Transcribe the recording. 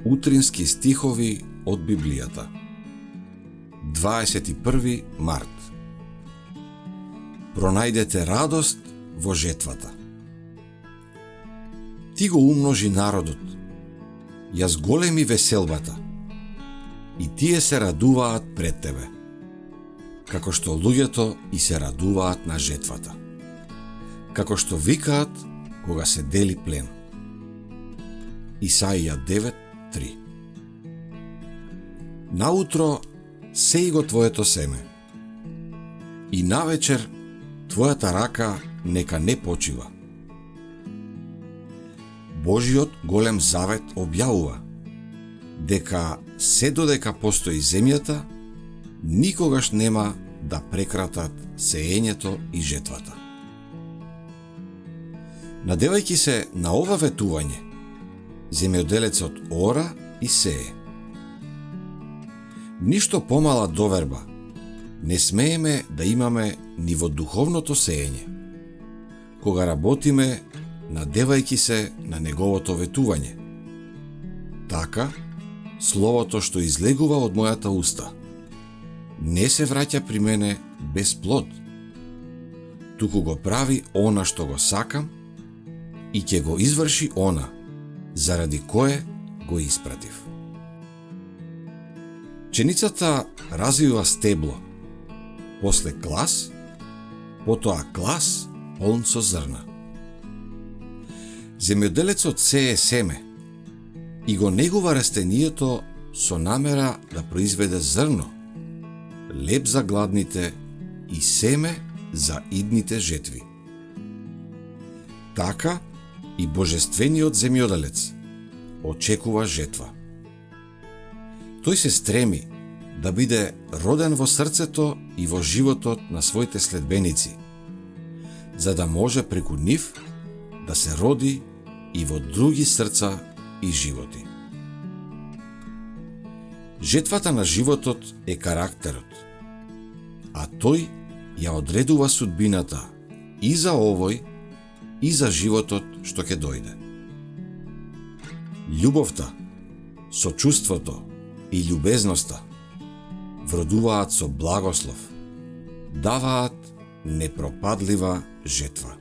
Утрински стихови од Библијата. 21 март. Пронајдете радост во жетвата. Ти го умножи народот, ја зголеми веселбата, и тие се радуваат пред тебе, како што луѓето и се радуваат на жетвата, како што викаат кога се дели плен. Исаија 9:3. Наутро сеј го твоето семе, и навечер твојата рака нека не почива. Божиот голем завет објавува дека се додека постои земјата, никогаш нема да прекратат сеењето и жетвата. Надевајќи се на ова ветување, земјоделецот ора и сее. Ништо помала доверба не смееме да имаме ни во духовното сеење, кога работиме надевајќи се на неговото ветување. Така, словото што излегува од мојата уста не се враќа при мене без плод, туку го прави она што го сакам и ќе го изврши она заради кое го испратив. Пченицата развива стебло, после клас, потоа клас полн со зрна. Земјоделецот сее семе и го негува растението со намера да произведе зрно, леп за гладните и семе за идните жетви. Така и божествениот земјоделец очекува жетва. Тој се стреми да биде роден во срцето и во животот на своите следбеници, за да може преку нив да се роди и во други срца и животи. Жетвата на животот е карактерот, а тој ја одредува судбината и за овој и за животот што ќе дојде. Љубовта, сочувството и љубезноста вродуваат со благослов, даваат непропадлива жетва.